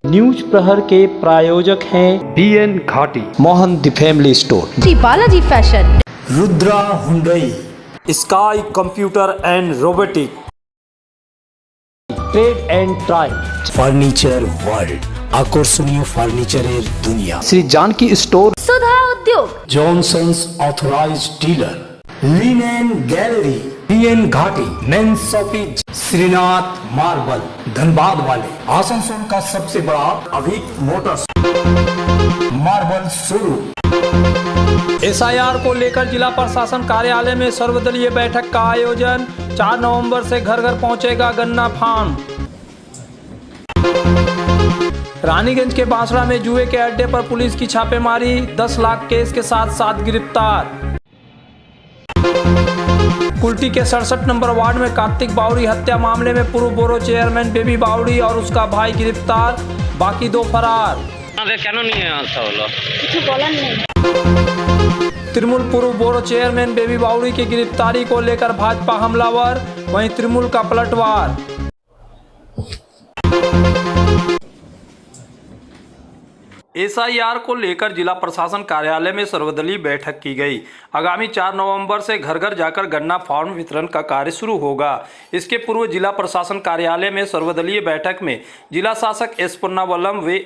News प्रहर के प्रायोजक हैं BN Ghati, Mohan the family store, Shri Balaji fashion, Rudra Hyundai, sky computer and robotic, trade and try, furniture world, আকর্ষণীয় ফার্নিচারের দুনিয়া। Shri Janki store, Sudha Udyog, Johnsons authorised dealer, linen gallery, BN Ghati, men's shopping, Shrinath marble, Dhanbad वाले, आसनसोल का सबसे बड़ा Abhik motors marble showroom. SIR को लेकर जिला प्रशासन कार्यालय में सर्वदलीय बैठक का आयोजन। 4 नवंबर से घर घर पहुंचेगा गन्ना फार्म। रानीगंज के बांसड़ा में जुए के अड्डे पर पुलिस की छापेमारी, 10 लाख केस के साथ 7 गिरफ्तार। कुल्टी के 67 नंबर वार्ड में कार्तिक बावड़ी हत्या मामले में पूर्व बोरो चेयरमैन बेबी बावड़ी और उसका भाई गिरफ्तार, बाकी 2 फरार। तृणमूल पूर्व बोरो चेयरमैन बेबी बावड़ी की गिरफ्तारी को लेकर भाजपा हमलावर, वहीं तृणमूल का पलटवार। SIR को लेकर जिला प्रशासन कार्यालय में सर्वदलीय बैठक की गई। आगामी 4 नवंबर से घर घर जाकर गन्ना फार्म वितरण का कार्य शुरू होगा। इसके पूर्व जिला प्रशासन कार्यालय में सर्वदलीय बैठक में जिला शासक एस पुन्नावलम वे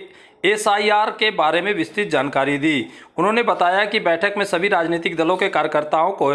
SIR के बारे में विस्तृत जानकारी दी। उन्होंने बताया कि बैठक में सभी राजनीतिक दलों के कार्यकर्ताओं को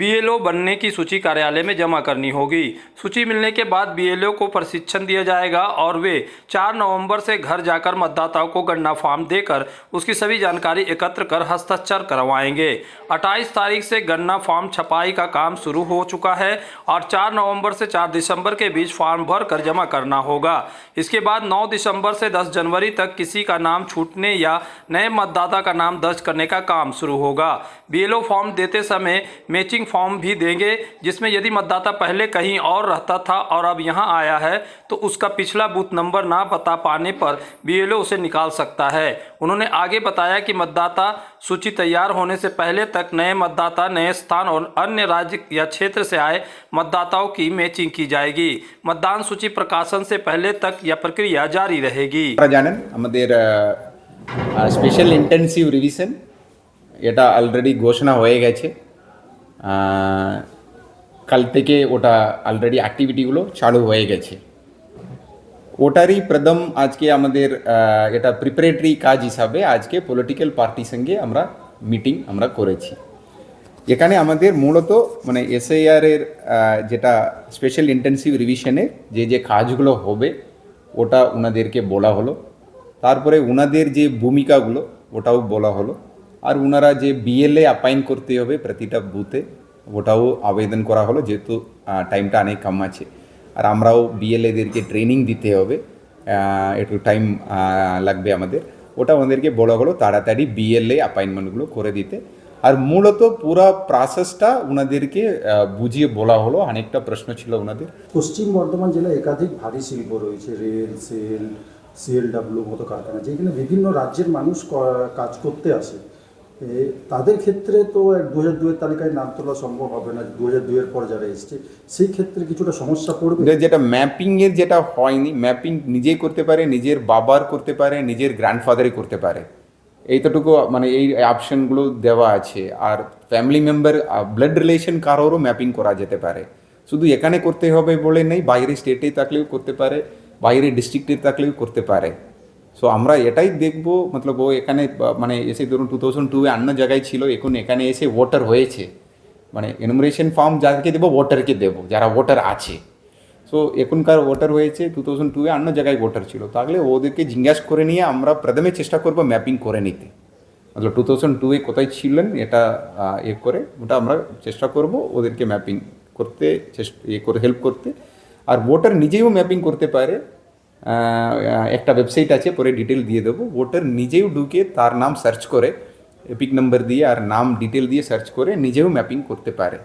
BLO बनने की सूची कार्यालय में जमा करनी होगी। सूची मिलने के बाद BLO को प्रशिक्षण दिया जाएगा और वे 4 नवंबर से घर जाकर मतदाताओं को गन्ना फार्म देकर उसकी सभी जानकारी एकत्र कर हस्ताक्षर करवाएंगे। 28 तारीख से गन्ना फार्म छपाई का काम शुरू हो चुका है और 4 नवंबर से 4 दिसंबर के बीच फार्म भर कर जमा करना होगा। इसके बाद 9 दिसंबर से 10 जनवरी तक किसी का नाम छूटने या नए मतदाता का नाम दर्ज करने का काम शुरू होगा। BLO फॉर्म देते समय मैचिंग फॉर्म भी देंगे, जिसमें यदि मतदाता पहले कहीं और रहता था और अब यहां आया है तो उसका पिछला बूथ नंबर ना बता पाने पर BLO उसे निकाल सकता है। उन्होंने आगे बताया कि मतदाता सूची तैयार होने से पहले तक नए मतदाता, नए स्थान और अन्य राज्य या क्षेत्र से आए मतदाताओं की मैचिंग की जाएगी। मतदान सूची प्रकाशन से पहले तक यह प्रक्रिया जारी रहेगी। স্পেশাল ইন্টেন্সিভ রিভিশন এটা অলরেডি ঘোষণা হয়ে গেছে। কাল থেকে ওটা অলরেডি অ্যাক্টিভিটিগুলো চালু হয়ে গেছে। ওটারই প্রথম আজকে আমাদের এটা প্রিপারেটরি কাজ হিসাবে আজকে পলিটিক্যাল পার্টির সঙ্গে আমরা মিটিং আমরা করেছি। এখানে আমাদের মূলত মানে SIR এর যেটা স্পেশাল ইন্টেন্সিভ রিভিশনের যে কাজগুলো হবে ওটা ওনাদেরকে বলা হলো। তারপরে ওনাদের যে ভূমিকাগুলো ওটাও বলা হলো। আর ওনারা যে BLA অ্যাপয়েন্ট করতে হবে প্রতিটা বুথে ওটাও আবেদন করা হলো, যেহেতু টাইমটা অনেক কম আছে। আর আমরাও BLAদেরকে ট্রেনিং দিতে হবে, একটু টাইম লাগবে আমাদের। ওটা ওনাদেরকে বলা হলো তাড়াতাড়ি BLA অ্যাপয়েন্টমেন্টগুলো করে দিতে। আর মূলত পুরো প্রসেসটা ওনাদেরকে বুঝিয়ে বলা হলো। অনেকটা প্রশ্ন ছিল ওনাদের। পশ্চিম বর্ধমান জেলায় একাধিক ভারী শিল্প রয়েছে, রেল, সেল, CLW মতো কারখানা, যেখানে বিভিন্ন রাজ্যের মানুষ কাজ করতে আসে। তাদের ক্ষেত্রে তো 2002-এর তালিকায় নাম তোলা সম্ভব হবে না। 2002-এর পর যারা এসছে সেই ক্ষেত্রে কিছুটা সমস্যা পড়বে। যেটা ম্যাপিংয়ের যেটা হয়নি, ম্যাপিং নিজেই করতে পারে, নিজের বাবার করতে পারে, নিজের গ্র্যান্ডফাদারই করতে পারে, এইতটুকু মানে এই অপশনগুলো দেওয়া আছে। আর ফ্যামিলি মেম্বার, ব্লাড রিলেশন কারোরও ম্যাপিং করা যেতে পারে। শুধু এখানে করতে হবে বলে নেই, বাইরে স্টেটে থাকলেও করতে পারে, বাইরে ডিস্ট্রিক্টে থাকলেও করতে পারে। সো আমরা এটাই দেখবো, মতলব ও এখানে মানে এসে ধরুন 2002-এ অন্য জায়গায় ছিল, এখন এখানে এসে ভোটার হয়েছে, মানে এনুমারেশন ফর্ম যাকে দেবো ভোটারকে দেবো যারা ভোটার আছে। সো এখনকার ভোটার হয়েছে, 2002-এ অন্য জায়গায় ভোটার ছিল, তাহলে ওদেরকে জিজ্ঞাসা করে নিয়ে আমরা প্রথমে চেষ্টা করবো ম্যাপিং করে নিতে। মতলব 2002-এ কোথায় ছিলেন এটা করে ওটা আমরা চেষ্টা করব ওদেরকে ম্যাপিং করতে করে হেল্প করতে। আর ভোটার নিজেও ম্যাপিং করতে পারে, একটা ওয়েবসাইট আছে, পরে ডিটেল দিয়ে দেবো। ভোটার নিজেও ঢুকে তার নাম সার্চ করে এপিক নাম্বার দিয়ে আর নাম ডিটেল দিয়ে সার্চ করে নিজেও ম্যাপিং করতে পারে।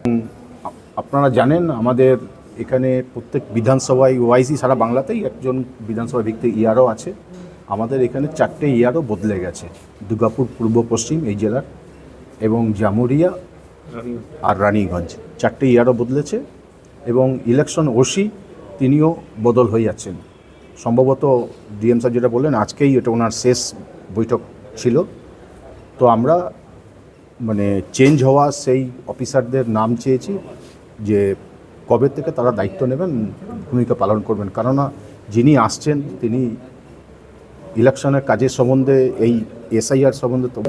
আপনারা জানেন আমাদের এখানে প্রত্যেক বিধানসভায় OIC সারা বাংলাতেই একজন বিধানসভা ভিত্তিক ERO আছে। আমাদের এখানে 4টে ERO বদলে গেছে, দুর্গাপুর পূর্ব পশ্চিম এই জেলার, এবং জামুরিয়া আর রানীগঞ্জ 4টে ERO বদলেছে। এবং ইলেকশন OC তিনিও বদল হয়ে যাচ্ছেন। সম্ভবত ডিএম স্যার যেটা বললেন আজকেই এটা ওনার শেষ বৈঠক ছিল। তো আমরা মানে চেঞ্জ হওয়া সেই অফিসারদের নাম চেয়েছি যে কবে থেকে তারা দায়িত্ব নেবেন, ভূমিকা পালন করবেন। কেননা যিনি আসছেন তিনি ইলেকশনের কাজের সম্বন্ধে এই এসআইআর সম্বন্ধে তো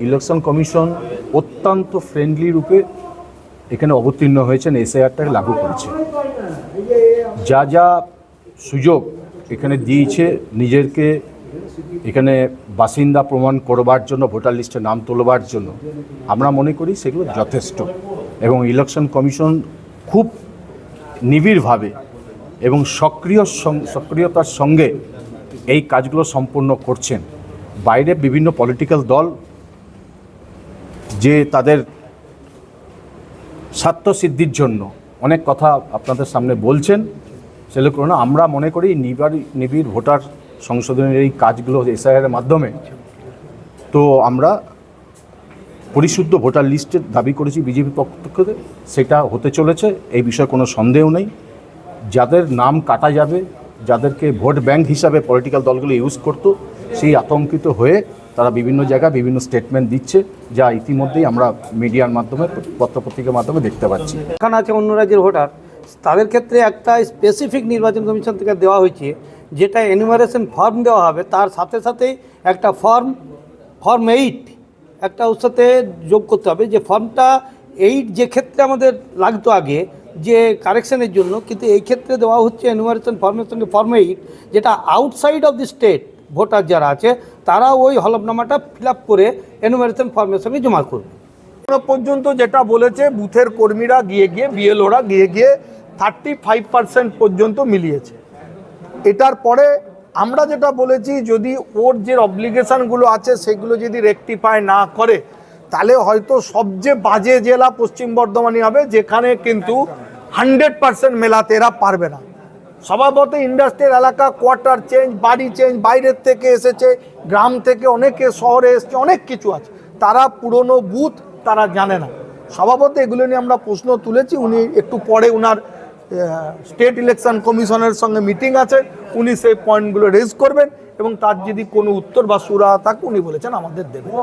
ইলেকশন কমিশন অত্যন্ত ফ্রেন্ডলি রূপে এখানে অবতীর্ণ হয়েছেন, এসআইআরটাকে লাগু করেছে। যা যা সুযোগ এখানে দিয়েছে নিজেকে এখানে বাসিন্দা প্রমাণ করবার জন্য, ভোটার লিস্টে নাম তোলবার জন্য, আমরা মনে করি সেগুলো যথেষ্ট। এবং ইলেকশন কমিশন খুব নিবিড়ভাবে এবং সক্রিয়তার সঙ্গে এই কাজগুলো সম্পন্ন করছেন। বাইরে বিভিন্ন পলিটিক্যাল দল যে তাদের স্বার্থসিদ্ধির জন্য অনেক কথা আপনাদের সামনে বলছেন, সেগুলো না, আমরা মনে করি নিবিড় ভোটার সংশোধনের এই কাজগুলো এসআইআরের মাধ্যমে তো আমরা পরিশুদ্ধ ভোটার লিস্টের দাবি করেছি বিজেপি পক্ষ থেকে, সেটা হতে চলেছে, এই বিষয়ে কোনো সন্দেহ নেই। যাদের নাম কাটা যাবে, যাদেরকে ভোট ব্যাংক হিসাবে পলিটিক্যাল দলগুলো ইউজ করতো, সেই আতঙ্কিত হয়ে তারা বিভিন্ন জায়গায় বিভিন্ন স্টেটমেন্ট দিচ্ছে, যা ইতিমধ্যেই আমরা মিডিয়ার মাধ্যমে, পত্রপত্রিকার মাধ্যমে দেখতে পাচ্ছি। এখানে আছে অন্য রাজ্যের ভোটার, তাদের ক্ষেত্রে একটা স্পেসিফিক নির্বাচন কমিশন থেকে দেওয়া হয়েছে, যেটা এনুমারেশন ফর্ম দেওয়া হবে, তার সাথে সাথেই একটা ফর্ম 8 একটা ওর সাথে যোগ করতে হবে। যে ফর্মটা 8 যে ক্ষেত্রে আমাদের লাগতো আগে যে কারেকশনের জন্য, কিন্তু এই ক্ষেত্রে দেওয়া হচ্ছে এনুমারেশন ফর্মের সঙ্গে ফর্ম 8, যেটা outside of the state voter যারা আছে তারা ওই হলফনামাটা ফিল আপ করে এনুমারেশন ফর্মের সঙ্গে জমা করবে। পর্যন্ত যেটা বলেছে বুথের কর্মীরা গিয়ে বিএলওরা গিয়ে 35% পর্যন্ত মিলিয়েছে। এটার পরে আমরা যেটা বলেছি, যদি ওর যে অব্লিগেশনগুলো আছে সেগুলো যদি রেকটিফাই না করে, তাহলে হয়তো সবচেয়ে বাজে জেলা পশ্চিম বর্ধমানই হবে, যেখানে কিন্তু 100% মেলাতে এরা পারবে না। স্বভাবত ইন্ডাস্ট্রিয়াল এলাকা, কোয়ার্টার চেঞ্জ, বাড়ি চেঞ্জ, বাইরের থেকে এসেছে, গ্রাম থেকে অনেকে শহরে এসেছে, অনেক কিছু আছে, তারা পুরনো বুথ তারা জানে না। স্বভাবত এগুলো নিয়ে আমরা প্রশ্ন তুলেছি। উনি একটু পরে উনার স্টেট ইলেকশন কমিশনের সঙ্গে মিটিং আছে, উনি সেই পয়েন্টগুলো রেজ করবেন এবং তার যদি কোনো উত্তর বা সুরাহা থাকে উনি বলেছেন আমাদের দেবেন।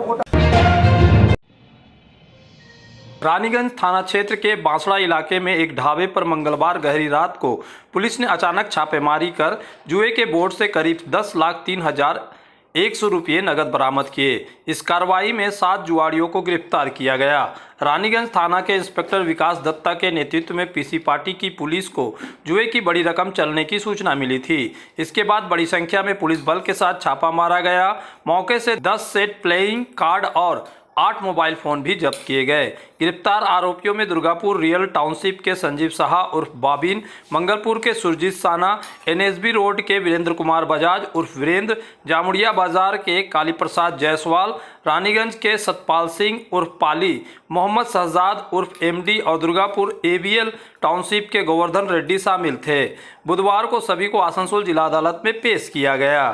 रानीगंज थाना क्षेत्र के बांसड़ा इलाके में एक ढाबे पर मंगलवार गहरी रात को पुलिस ने अचानक छापेमारी कर जुए के बोर्ड से करीब 10,03,100 रुपये नगद बरामद किए। इस कार्रवाई में 7 जुआड़ियों को गिरफ्तार किया गया। रानीगंज थाना के इंस्पेक्टर विकास दत्ता के नेतृत्व में पीसी पार्टी की पुलिस को जुए की बड़ी रकम चलने की सूचना मिली थी। इसके बाद बड़ी संख्या में पुलिस बल के साथ छापा मारा गया। मौके से 10 सेट प्लेइंग कार्ड और 8 मोबाइल फ़ोन भी जब्त किए गए। गिरफ्तार आरोपियों में दुर्गापुर रियल टाउनशिप के संजीव साहा उर्फ बाबिन, मंगलपुर के सुरजीत साना, एनएसबी रोड के वीरेंद्र कुमार बजाज उर्फ वीरेंद्र, जामुड़िया बाजार के काली प्रसाद जायसवाल, रानीगंज के सतपाल सिंह उर्फ पाली, मोहम्मद शहजाद उर्फ एमडी और दुर्गापुर एबीएल टाउनशिप के गोवर्धन रेड्डी शामिल थे। बुधवार को सभी को आसनसोल जिला अदालत में पेश किया गया।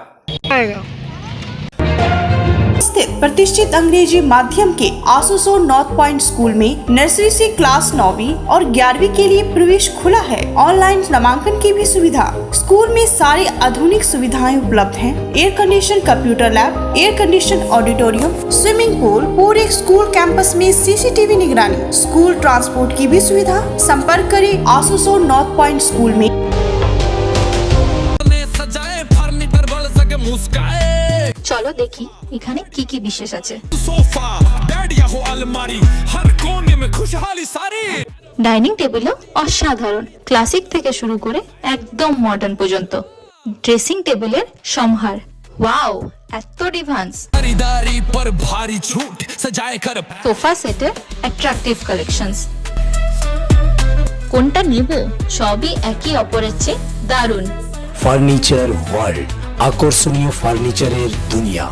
स्थित प्रतिष्ठित अंग्रेजी माध्यम के आसनसोल नॉर्थ पॉइंट स्कूल में नर्सरी से क्लास 9वीं और 11वीं के लिए प्रवेश खुला है। ऑनलाइन नामांकन की भी सुविधा। स्कूल में सारी आधुनिक सुविधाएं उपलब्ध हैं। Air condition computer lab, air condition auditorium, swimming pool, पूरे स्कूल कैंपस में सीसीटीवी निगरानी, स्कूल ट्रांसपोर्ट की भी सुविधा। संपर्क करें आसनसोल नॉर्थ पॉइंट स्कूल में। চলো দেখি এখানে কি কি বিশেষ আছে। ডাইনিং টেবিলও অসাধারণ, ক্লাসিক থেকে শুরু করে একদম মডার্ন পর্যন্ত। ড্রেসিং টেবিলের সম্ভার, ওয়াও, এত ডিভান্স। সোফা সেটের অ্যাট্রাকটিভ কালেকশনস। কোনটা নেব, সবই একে অপরের চেয়ে দারুণ। ফার্নিচার ওয়ার্ল্ড, আকর্ষণীয় ফার্নিচারের দুনিয়া।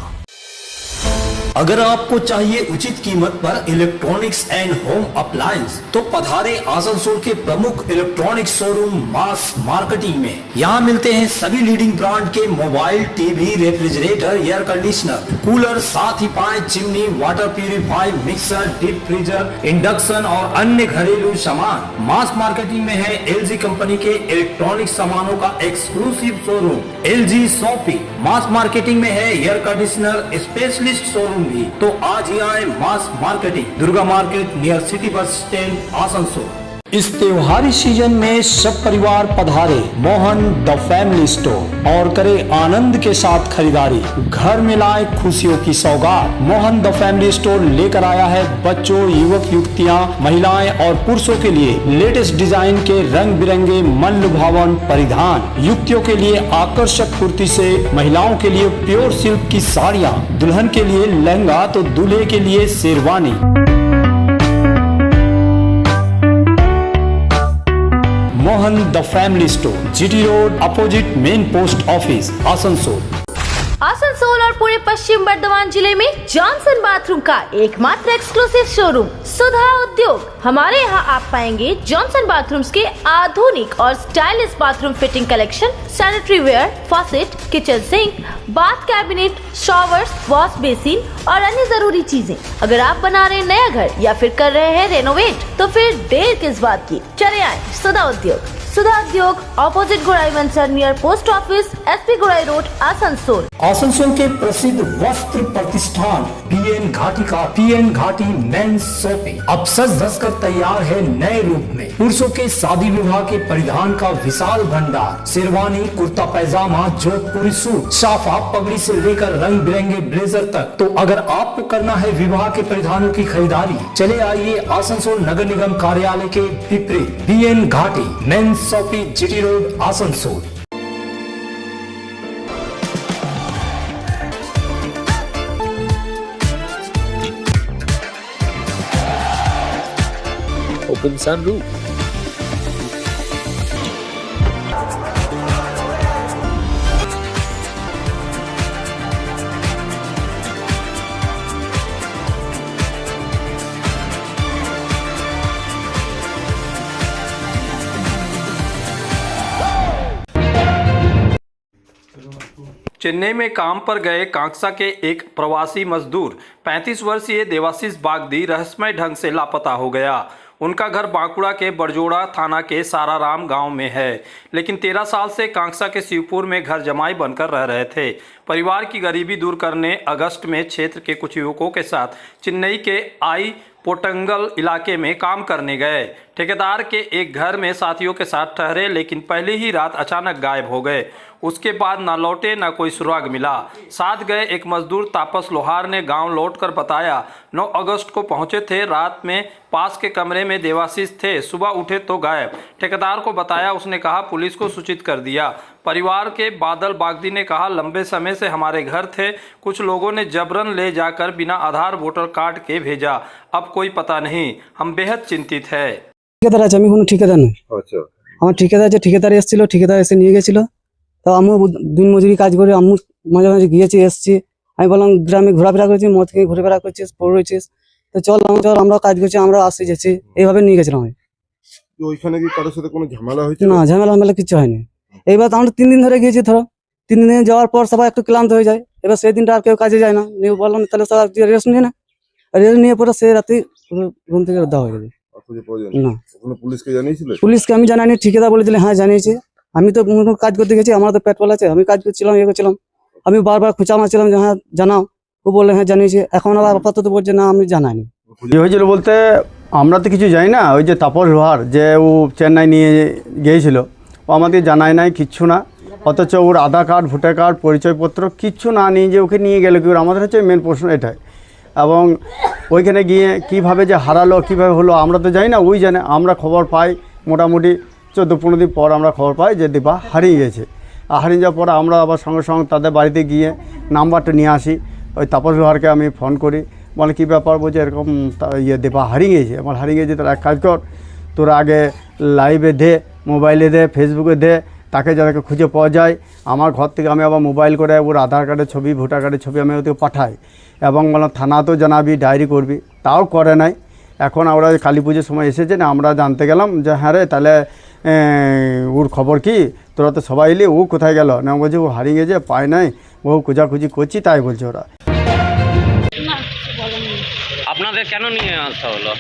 अगर आपको चाहिए उचित कीमत पर इलेक्ट्रॉनिक्स एंड होम अप्लायंस तो पधारे आसनसोल के प्रमुख इलेक्ट्रॉनिक्स शोरूम मास मार्केटिंग में। यहाँ मिलते हैं सभी लीडिंग ब्रांड के mobile, TV, refrigerator, air conditioner, cooler, साथ ही पाए chimney, water purifier, mixer, deep freezer, induction और अन्य घरेलू सामान। मास मार्केटिंग में है LG कंपनी के इलेक्ट्रॉनिक सामानों का एक्सक्लूसिव शोरूम LG शॉपी। मास मार्केटिंग में है एयर कंडीशनर स्पेशलिस्ट शोरूम भी। तो आज ही आए mass marketing, Durga market near city bus stand, Asansol. इस त्योहारी सीजन में सब परिवार पधारे मोहन द फैमिली स्टोर और करे आनंद के साथ खरीदारी। घर में लाए खुशियों की सौगात। मोहन द फैमिली स्टोर लेकर आया है बच्चों, युवक युवतियां, महिलाएं और पुरुषों के लिए लेटेस्ट डिजाइन के रंग बिरंगे मन लुभावन परिधान। युवतियों के लिए आकर्षक कुर्ती से, महिलाओं के लिए प्योर सिल्क की साड़ियाँ, दुल्हन के लिए लहंगा तो दूल्हे के लिए sherwani. Mohan the family store, GT road, opposite main post office, Asansol. Asansol और पूरे पश्चिम बर्धमान जिले में जॉनसन बाथरूम का एकमात्र एक्सक्लूसिव शोरूम सुधा उद्योग। हमारे यहाँ आप पाएंगे जॉनसन बाथरूम्स के आधुनिक और stylish bathroom fitting collection, sanitary ware, faucet, kitchen sink, bath cabinet, showers, wash basin और अन्य जरूरी चीजें। अगर आप बना रहे हैं नया घर या फिर कर रहे हैं रेनोवेट तो फिर देर किस बात की, चले आए सुधा उद्योग। सुधा उद्योग ऑपोजिट गुराई Manchar near post office, SP गुराई रोड, आसनसोल। आसनसोल के प्रसिद्ध वस्त्र प्रतिष्ठान PN घाटी का PN घाटी मेंस शॉपिंग अब सज धज कर तैयार है नए रूप में। पुरुषों के शादी विवाह के परिधान का विशाल भंडार, शेरवानी, कुर्ता पैजामा, जोधपुरी सूट, साफा, पगड़ी से लेकर रंग बिरंगे ब्लेजर तक। तो अगर आपको करना है विवाह के परिधानों की खरीदारी, चले आइए आसनसोल नगर निगम कार्यालय के विपरीत PN घाटी men's shopping, GT road, Asansol. Open sunroof. Chennai में काम पर गए कांगसा के एक प्रवासी मजदूर 35 वर्षीय देवाशीष बागदी रहस्यमय ढंग से लापता हो गया। उनका घर बांकुड़ा के बड़जोड़ा थाना के साराराम गांव में है, लेकिन 13 साल से कांगसा के शिवपुर में घर जमाई बनकर रह रहे थे। परिवार की गरीबी दूर करने अगस्त में क्षेत्र के कुछ युवकों के साथ चेन्नई के आई पोटंगल इलाके में काम करने गए। ठेकेदार के एक घर में साथियों के साथ ठहरे, लेकिन पहली ही रात अचानक गायब हो गए। उसके बाद न लौटे, न कोई सुराग मिला। साथ गए एक मजदूर तापस लोहार ने गांव लौटकर बताया 9 अगस्त को पहुंचे थे, रात में पास के कमरे में देवाशीष थे, सुबह उठे तो गायब। ठेकेदार को बताया, उसने कहा पुलिस को सूचित कर दिया। परिवार के बादल बागदी ने कहा लंबे समय से हमारे घर थे, कुछ लोगों ने जबरन ले जाकर बिना आधार वोटर कार्ड के भेजा, अब कोई पता नहीं, हम बेहद चिंतित है। ঠিকাদার আছে, আমি কোনো ঠিকাদার নই। আচ্ছা, আমার ঠিকাদার আছে, ঠিকাদার এসেছিল, ঠিকাদার এসে নিয়ে গেছিল। তো আমিও দিন মজুরি কাজ করে আমি মাঝে মাঝে গিয়েছি, এসেছি। আমি বললাম গ্রামে ঘোরাফেরা করছি, মদ খেয়ে ঘোরাফেরা করছিস, পড়ে রয়েছিস, তো চল আমরা কাজ করছি, আমরা আসছি যাচ্ছি, এইভাবে নিয়ে গেছিলাম আমি। তো ওইখানে কি কারোর সাথে কোনো ঝামেলা হয়েছে? না, ঝামেলা কিছু হয়নি। এইবার তো আমরা 3 দিন ধরে গিয়েছি, ধরো 3 দিনে যাওয়ার পর সবাই একটু ক্লান্ত হয়ে যায়। এবার সেই দিনটা আর কেউ কাজে যায় না। নিয়ে বললাম তাহলে সবাই রেস্ট নিয়ে না, রেস্ট নিয়ে পরে সে রাতে ঘুম থেকে দেওয়া হয়ে গেছে। না, পুলিশকে জানিয়েছিলে? পুলিশকে আমি জানাইনি, ঠিকাদার বলেছিলেন হ্যাঁ জানিয়েছি। আমি তো কাজ করতে গেছি, আমার তো পেট পাল আছে, আমি কাজ করছিলাম, ইয়ে করছিলাম। আমি বারবার খোঁচা মারছিলাম যে হ্যাঁ জানাও, ও বললে হ্যাঁ জানিয়েছি। এখন আবার আপাতত বলছে না আমি জানাইনি। কি হয়েছিল বলতে আমরা তো কিছু জানি না। ওই যে তাপস লোহার যে ও চেন্নাই নিয়ে গিয়েছিল, ও আমাদের জানায় নাই কিচ্ছু না। অথচ ওর আধার কার্ড, ভোটার কার্ড, পরিচয়পত্র কিচ্ছু না নিয়ে যে ওকে নিয়ে গেল কি, আমাদের হচ্ছে মেন প্রশ্ন এটাই। এবং ওইখানে গিয়ে কিভাবে যে হারালো, কিভাবে হলো আমরা তো জানি না, ওই জানে। আমরা খবর পাই মোটামুটি 14-15 দিন পর আমরা খবর পাই যে দীপা হারিয়ে গেছে। আর হারিয়ে যাওয়ার পরে আমরা আবার সঙ্গে সঙ্গে তাদের বাড়িতে গিয়ে নাম্বারটা নিয়ে আসি। ওই তাপস লোহারকে আমি ফোন করি, বলে কী ব্যাপার, বলছে এরকম দীপা হারিয়ে গেছে। আমার হারিয়ে গেছে, তার এক কাজ কর, তোরা আগে লাইভে দে, মোবাইলে দে, ফেসবুকে দে, তাকে যাদেরকে খুঁজে পাওয়া যায়। আমার ঘর থেকে আমি আবার মোবাইল করে ওর আধার কার্ডের ছবি, ভোটার কার্ডের ছবি আমি ওদেরকে পাঠাই। এবং বললাম থানাতেও জানাবি, ডায়েরি করবি, তাও করে নাই। এখন আমরা কালী পুজোর সময় এসেছে না, আমরা জানতে গেলাম যে হ্যাঁ রে তাহলে ওর খবর কি, তোরা তো সবাই এলি, ও কোথায় গেল না, বলছে ও হারিয়ে গেছে, পায় নাই, বহু খোঁজাখুঁজি করছি, তাই বলছে ওরা। আপনাদের কেন নিয়ে আসা হলো?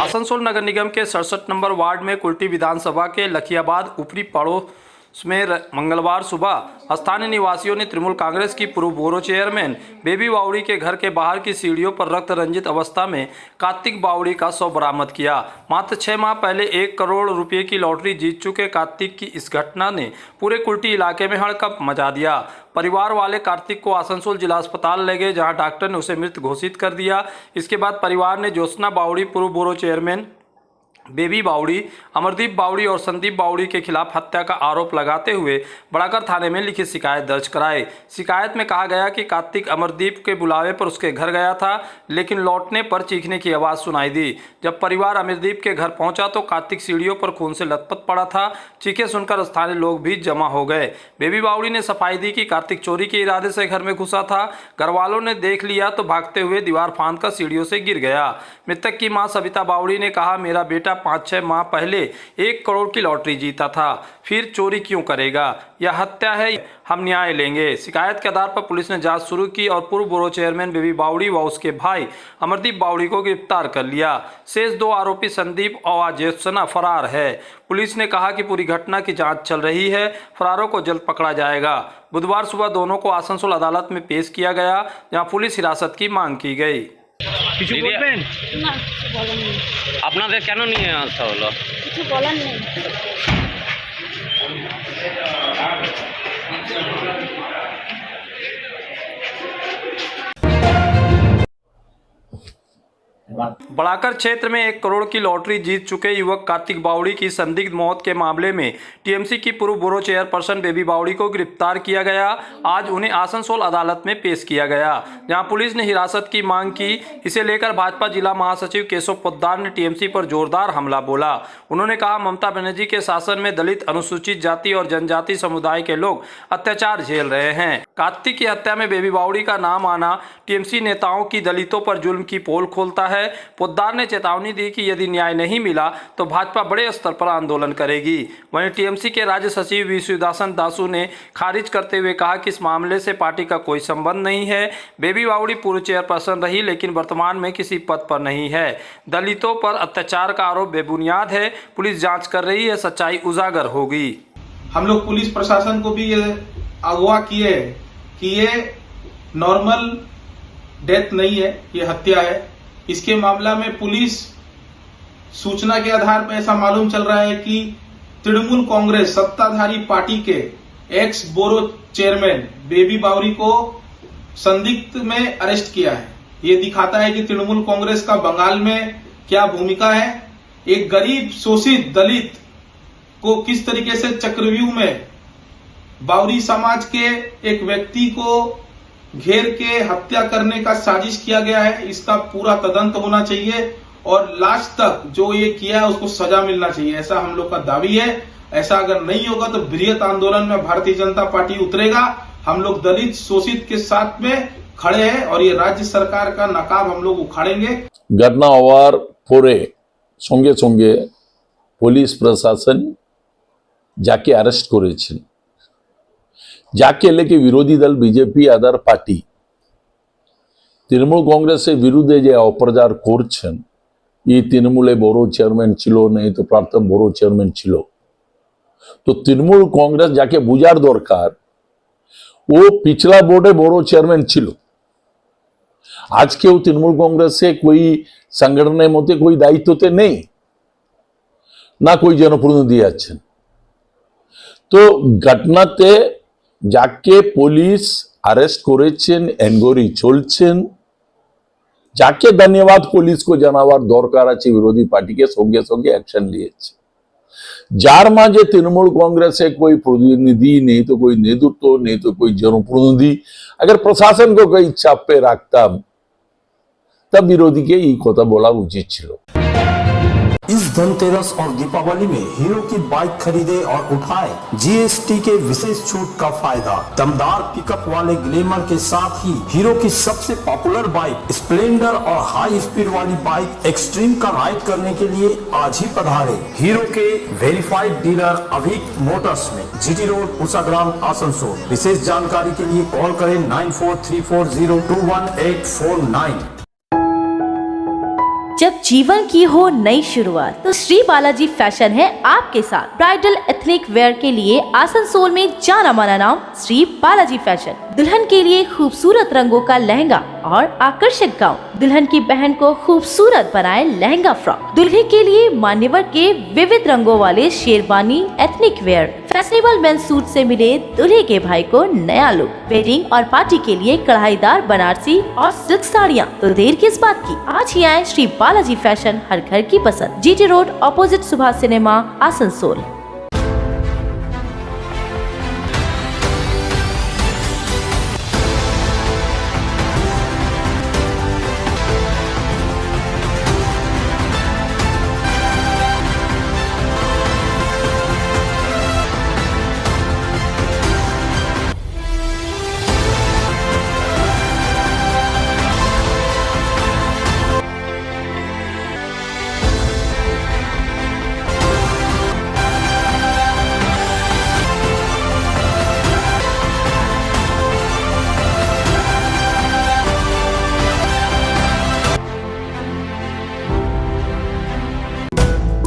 आसनसोल नगर निगम के 67 नंबर वार्ड में कुल्टी विधानसभा के लखियाबाद ऊपरी पड़ोस में मंगलवार सुबह स्थानीय निवासियों ने तृणमूल कांग्रेस की पूर्व ब्यूरो चेयरमैन बेबी बावड़ी के घर के बाहर की सीढ़ियों पर रक्त रंजित अवस्था में कार्तिक बावड़ी का शव बरामद किया। मात्र 6 माह पहले 1 करोड़ रुपए की लॉटरी जीत चुके कार्तिक की इस घटना ने पूरे कुल्टी इलाके में हड़कंप मचा दिया। परिवार वाले कार्तिक को आसनसोल जिला अस्पताल ले गए, जहां डॉक्टर ने उसे मृत घोषित कर दिया। इसके बाद परिवार ने ज्योत्सना बावड़ी, पूर्व ब्यूरो चेयरमैन बेबी बावड़ी, अमरदीप बावड़ी और संदीप बावड़ी के खिलाफ हत्या का आरोप लगाते हुए बड़ाकर थाने में लिखित शिकायत दर्ज कराई। शिकायत में कहा गया कि कार्तिक अमरदीप के बुलावे पर उसके घर गया था, लेकिन लौटने पर चीखने की आवाज़ सुनाई दी। जब परिवार अमरदीप के घर पहुंचा तो कार्तिक सीढ़ियों पर खून से लथपथ पड़ा था। चीखें सुनकर स्थानीय लोग भी जमा हो गए। बेबी बावड़ी ने सफाई दी कि कार्तिक चोरी के इरादे से घर में घुसा था। घर वालों ने देख लिया तो भागते हुए दीवार फांदकर सीढ़ियों से गिर गया। मृतक की मां सविता बावड़ी ने कहा, मेरा बेटा 5-6 माह पहले 1 करोड़ की लॉटरी जीता था, फिर चोरी क्यों करेगा? यह हत्या है, हम न्याय लेंगे। शिकायत के आधार पर पुलिस ने जांच शुरू की और पूर्व ब्यूरो चेयरमैन बेबी बावड़ी व उसके भाई अमरदीप बावड़ी को गिरफ्तार कर लिया। शेष 2 आरोपी संदीप और ज्योत्सना फरार है। पुलिस ने कहा कि पूरी घटना की जांच चल रही है, फरारों को जल्द पकड़ा जाएगा। बुधवार सुबह दोनों को आसनसोल अदालत में पेश किया गया, जहाँ पुलिस हिरासत की मांग की गई। কিছু বলবেন? আপনাদের কেন নিয়ে আসা হলো? কিছু বলার নেই। बड़ाकर क्षेत्र में 1 करोड़ की लॉटरी जीत चुके युवक कार्तिक बावड़ी की संदिग्ध मौत के मामले में टीएमसी की पूर्व ब्यूरो चेयरपर्सन बेबी बावड़ी को गिरफ्तार किया गया। आज उन्हें आसनसोल अदालत में पेश किया गया, जहां पुलिस ने हिरासत की मांग की। इसे लेकर भाजपा जिला महासचिव केशव पोद्दार ने टीएमसी पर जोरदार हमला बोला। उन्होंने कहा, ममता बनर्जी के शासन में दलित, अनुसूचित जाति और जनजाति समुदाय के लोग अत्याचार झेल रहे हैं। कार्तिक की हत्या में बेबी बावड़ी का नाम आना टीएमसी नेताओं की दलितों पर जुल्म की पोल खोलता है। पोद्दार ने चेतावनी दी कि यदि न्याय नहीं मिला तो भाजपा बड़े स्तर पर आंदोलन करेगी। वहीं टीएमसी के राज्य सचिव विश्वदासन दासू ने खारिज करते हुए कहा कि इस मामले से पार्टी का कोई संबंध नहीं है। बेबी बावड़ी पूर्व चेयरपर्सन रही, लेकिन वर्तमान में किसी पद पर नहीं है। दलितों पर अत्याचार का आरोप बेबुनियाद है। पुलिस जांच कर रही है, सच्चाई उजागर होगी। हम लोग पुलिस प्रशासन को भी ये अगवा किए कि ये नॉर्मल डेथ नहीं है, ये हत्या है। इसके मामला में पुलिस सूचना के आधार पर ऐसा मालूम चल रहा है कि तृणमूल कांग्रेस सत्ताधारी पार्टी के एक्स ब्यूरो चेयरमैन बेबी बावड़ी को संदिग्ध में अरेस्ट किया है। ये दिखाता है कि तृणमूल कांग्रेस का बंगाल में क्या भूमिका है। एक गरीब शोषित दलित को किस तरीके से चक्रव्यूह में बावड़ी समाज के एक व्यक्ति को घेर के हत्या करने का साजिश किया गया है। इसका पूरा तदंत होना चाहिए और लास्ट तक जो ये किया है उसको सजा मिलना चाहिए, ऐसा हम लोग का दावी है। ऐसा अगर नहीं होगा तो बृहत आंदोलन में भारतीय जनता पार्टी उतरेगा। हम लोग दलित शोषित के साथ में खड़े हैं और ये राज्य सरकार का नकाब हम लोग उखाड़ेंगे। घटना हওয়ার পরে সঙ্গে সঙ্গে পুলিশ প্রশাসন যাকে অ্যারেস্ট করেছেন, যাকে लेके विरोधी दल BJP other party Trinamool Congress विरुद्धে যে অপপ্রচার করছেন, এই তৃণমূলে বড় চেয়ারম্যান ছিল, नहीं तो প্রাক্তন বড় চেয়ারম্যান ছিল। तो तृणमूल कांग्रेस যাকে বুঝার দরকার, ও पिछला बोर्डे বড় চেয়ারম্যান ছিল। আজকেও तृणमूल कांग्रेस से कोई संगठনের মধ্যে कोई দায়িত্বতে নেই, না कोई জনপ্রতিনিধি আছেন। তো ঘটনাতে যাকে পুলিশ अरेस्ट করেছেন, এনকোয়ারি চলছেন, যাকে ধন্যবাদ পুলিশকে জানাবার দরকার আছে, বিরোধী পার্টিকে সঙ্গে সঙ্গে অ্যাকশন নিয়েছে। যার মাঝে तृणमूल कांग्रेस से कोई प्रतिनिधि नहीं तो कोई नेतृत्व नहीं तो कोई जनप्रतिनिधि, अगर प्रशासन को कोई चाप पे रखता तब विरोधी के ये কথা বলা উচিত ছিল। इस धनतेरस और दीपावली में हीरो की बाइक खरीदे और उठाए GST के विशेष छूट का फायदा। दमदार पिकअप वाले ग्लैमर के साथ ही हीरो की सबसे पॉपुलर बाइक स्प्लेंडर और हाई स्पीड वाली बाइक एक्सट्रीम का राइड करने के लिए आज ही पधारे हीरो के वेरीफाइड डीलर अभिक मोटर्स में, GT रोड उषाग्राम आसनसोल। विशेष जानकारी के लिए कॉल करें 9434021849। जब जीवन की हो नई शुरुआत तो श्री बालाजी फैशन है आपके साथ। ब्राइडल एथनिक वेयर के लिए आसनसोल में जाना माना नाम श्री बालाजी फैशन। दुल्हन के लिए खूबसूरत रंगों का लहंगा और आकर्षक गाउन, दुल्हन की बहन को खूबसूरत बनाए लहंगा फ्रॉक, दुल्हे के लिए मान्यवर के विविध रंगों वाले sherwani ethnic wear, fashionable men's suit से मिले दुल्हे के भाई को नया लुक, वेडिंग और पार्टी के लिए कढ़ाईदार बनारसी और सिल्क साड़ियाँ। तो देर किस बात की, आज ही आए श्री बालाजी फैशन, हर घर की पसंद, GT road opposite Subhash cinema Asansol.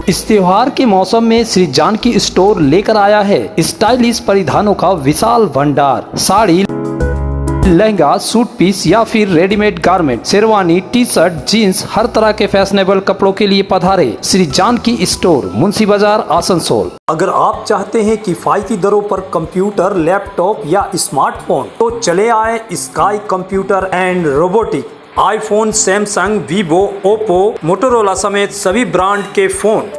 इस त्योहार के मौसम में श्री जानकी स्टोर लेकर आया है स्टाइलिश परिधानों का विशाल भंडार। साड़ी, लहंगा, सूट पीस या फिर readymade garment, sherwani, T shirt, jeans, हर तरह के फैशनेबल कपड़ों के लिए पधारे श्री जानकी स्टोर, मुंशी बाजार, आसनसोल। अगर आप चाहते हैं किफायती दरों पर कंप्यूटर, लैपटॉप या स्मार्टफोन तो चले आए sky computer and robotic. IPhone, Samsung, Vivo, Oppo, Motorola समेत सभी ब्रांड के फोन,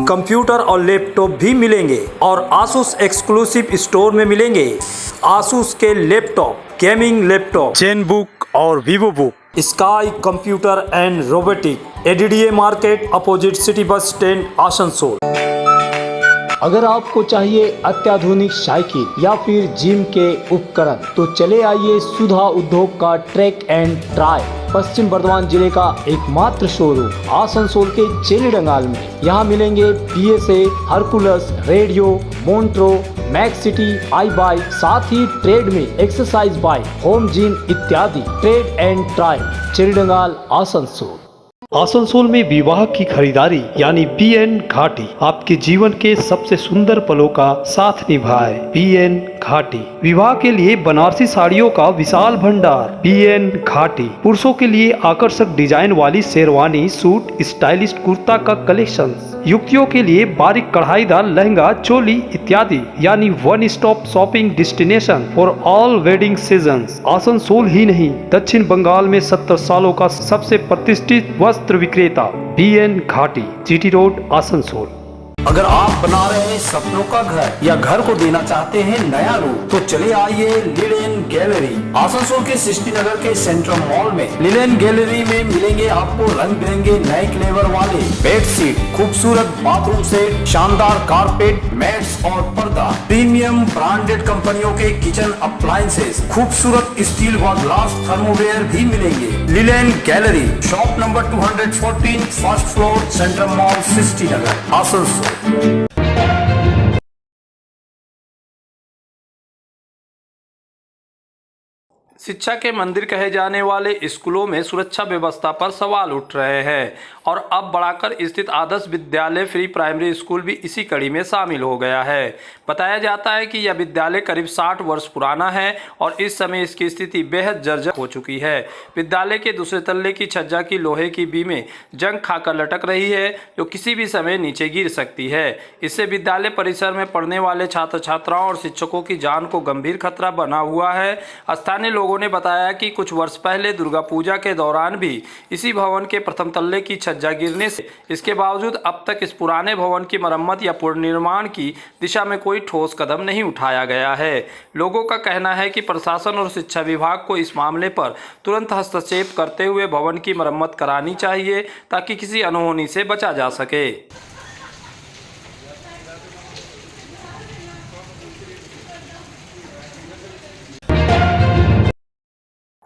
कंप्यूटर और लैपटॉप भी मिलेंगे और आसूस एक्सक्लूसिव स्टोर में मिलेंगे आसूस के laptop, gaming laptop, Zenbook और Vivobook. Sky computer and robotic, ADDA market opposite city bus stand, Asansol. अगर आपको चाहिए अत्याधुनिक साइकिल या फिर जिम के उपकरण तो चले आइए सुधा उद्योग का ट्रैक एंड ट्राई, पश्चिम बर्धमान जिले का एकमात्र शोरूम आसनसोल के चेली डंगाल में। यहाँ मिलेंगे PSA, Hercules, Roadeo, Montra, Max City, e bike, साथ ही treadmill exercise bike, home gym इत्यादि। Trade and try, Chelidanga, Asansol. Asansol में विवाह की खरीदारी यानी BN घाटी आपके जीवन के सबसे सुंदर पलों का साथ निभाए। BN घाटी विवाह के लिए बनारसी साड़ियों का विशाल भंडार। BN घाटी पुरुषों के लिए आकर्षक डिजाइन वाली शेरवानी, सूट, स्टाइलिश कुर्ता का कलेक्शन, युवतियों के लिए बारीक कढ़ाईदार लहंगा, चोली इत्यादि, यानी one stop shopping destination for all wedding seasons. Asansol ही नहीं, दक्षिण बंगाल में 70 सालों का सबसे प्रतिष्ठित वस्त्र विक्रेता BN घाटी, GT रोड, आसनसोल। अगर आप बना रहे हैं सपनों का घर या घर को देना चाहते हैं नया रूप तो चले आइए लिलेन गैलरी। आसनसोल के सृष्टि नगर के सेंट्रल मॉल में लिलेन गैलरी में मिलेंगे आपको रंग बिरंगे नए फ्लेवर वाले बेडशीट, खूबसूरत बाथरूम सेट, शानदार कारपेट, मैट्स और पर्दा, प्रीमियम ब्रांडेड कंपनियों के किचन अप्लायंसेस, खूबसूरत स्टील व ग्लास थर्मोवेयर भी मिलेंगे। Linen gallery, shop number 214, first floor, central mall, Srishti Nagar, Asansol. शिक्षा के मंदिर कहे जाने वाले स्कूलों में सुरक्षा व्यवस्था पर सवाल उठ रहे हैं और अब बढ़ाकर स्थित Adarsh Vidyalaya free primary school भी इसी कड़ी में शामिल हो गया है। बताया जाता है कि यह विद्यालय करीब 60 वर्ष पुराना है और इस समय इसकी स्थिति बेहद जर्जर हो चुकी है। विद्यालय के दूसरे तल्ले की छज्जा की लोहे की बीमें जंग खाकर लटक रही है जो किसी भी समय नीचे गिर सकती है। इससे विद्यालय परिसर में पढ़ने वाले छात्र छात्राओं और शिक्षकों की जान को गंभीर खतरा बना हुआ है। स्थानीय लोगों ने बताया कि कुछ वर्ष पहले दुर्गा पूजा के दौरान भी इसी भवन के प्रथम तल्ले की छज्जा छज्जा गिरने से। इसके बावजूद अब तक इस पुराने भवन की मरम्मत या पुनर्निर्माण की दिशा में कोई ठोस कदम नहीं उठाया गया है। लोगों का कहना है कि प्रशासन और शिक्षा विभाग को इस मामले पर तुरंत हस्तक्षेप करते हुए भवन की मरम्मत करानी चाहिए ताकि किसी अनहोनी से बचा जा सके।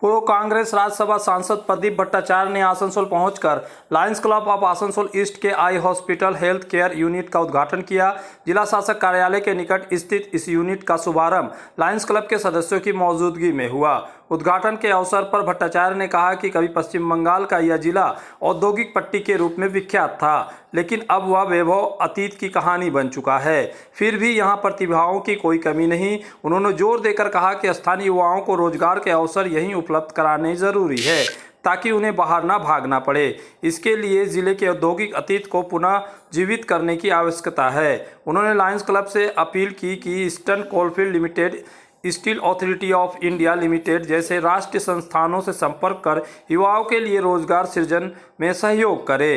पूर्व कांग्रेस राज्यसभा सांसद प्रदीप भट्टाचार्य ने आसनसोल पहुंचकर Lions Club of Asansol east के eye hospital health care unit का उद्घाटन किया। जिला शासक कार्यालय के निकट स्थित इस यूनिट का शुभारंभ लायंस क्लब के सदस्यों की मौजूदगी में हुआ। उद्घाटन के अवसर पर भट्टाचार्य ने कहा कि कभी पश्चिम बंगाल का यह जिला औद्योगिक पट्टी के रूप में विख्यात था, लेकिन अब वह वैभव अतीत की कहानी बन चुका है। फिर भी यहाँ प्रतिभाओं की कोई कमी नहीं। उन्होंने जोर देकर कहा कि स्थानीय युवाओं को रोजगार के अवसर यहीं उपलब्ध कराने जरूरी है ताकि उन्हें बाहर ना भागना पड़े। इसके लिए जिले के औद्योगिक अतीत को पुनः जीवित करने की आवश्यकता है। उन्होंने लायंस क्लब से अपील की कि eastern coalfield limited, steel authority of India limited जैसे राष्ट्रीय संस्थानों से संपर्क कर युवाओं के लिए रोजगार सृजन में सहयोग करे।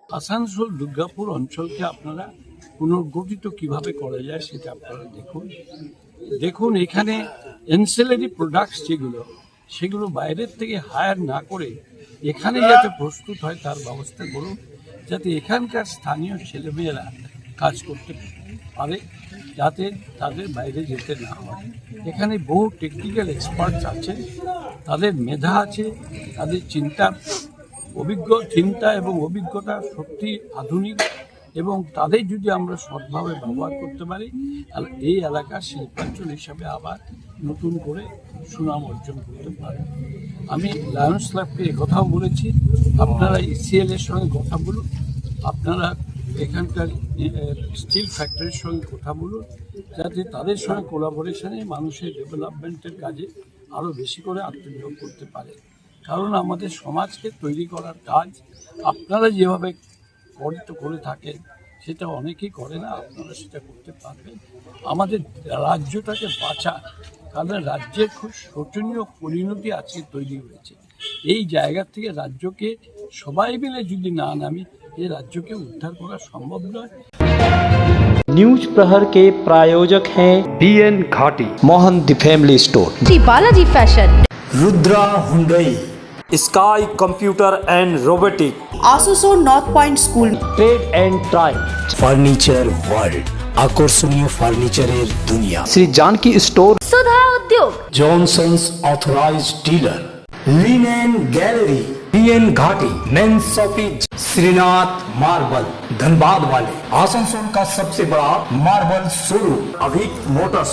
আসানসোল দুর্গাপুর অঞ্চলকে আপনারা পুনর্গঠিত কিভাবে করা যায় সেটা আপনারা দেখুন এখানে এনসেলারি প্রোডাক্টস যেগুলো সেগুলো বাইরের থেকে হায়ার না করে এখানে যাতে প্রস্তুত হয় তার ব্যবস্থা করুন, যাতে এখানকার স্থানীয় ছেলেমেয়েরা কাজ করতে পারে, যাতে তাদের বাইরে যেতে না হয়। এখানে বহু টেকনিক্যাল এক্সপার্টস আছে, তাদের মেধা আছে, তাদের চিন্তা এবং অভিজ্ঞতা সত্যি আধুনিক, এবং তাদের যদি আমরা সৎভাবে ব্যবহার করতে পারি তাহলে এই এলাকার শিল্পাঞ্চল হিসাবে আবার নতুন করে সুনাম অর্জন করতে পারে। আমি লায়ন্স ক্লাবকে একথাও বলেছি, আপনারা ইসিএল এর সঙ্গে কথা বলুন, আপনারা এখানকার স্টিল ফ্যাক্টরির সঙ্গে কথা বলুন, যাতে তাদের সঙ্গে কোলাবোরেশনে মানুষের ডেভেলপমেন্টের কাজে আরও বেশি করে আত্মনিয়োগ করতে পারে। কারণ আমাদের সমাজকে তৈরি করার কাজ আপনারা যেভাবে করে থাকেন সেটা অনেকেই করে না, আপনারা সেটা করতে পারবেন। আমাদের রাজ্যটাকে বাঁচান, কারণ রাজ্যের খুব শোচনীয় পরিণতি আজকে তৈরি হয়েছে। এই জায়গা থেকে রাজ্যকে সবাই মিলে যদি না নামি এই রাজ্যকে উদ্ধার করা সম্ভব নয়। न्यूज प्रहर के प्रायोजक हैं BN Ghati, Mohan the family store, Shri Balaji fashion, Rudra Hyundai, sky computer and robotic, Asansol north point school, trade and try, furniture world, আকর্ষণীয় ফার্নিচারের দুনিয়া, Shri Janki store, Sudha Udyog, Johnsons authorised dealer, linen gallery, BN Ghati, men's shopping, Shrinath marble, Dhanbad वाले, आसनसोल का सबसे बड़ा मार्बल शोरूम, अभिक मोटर्स।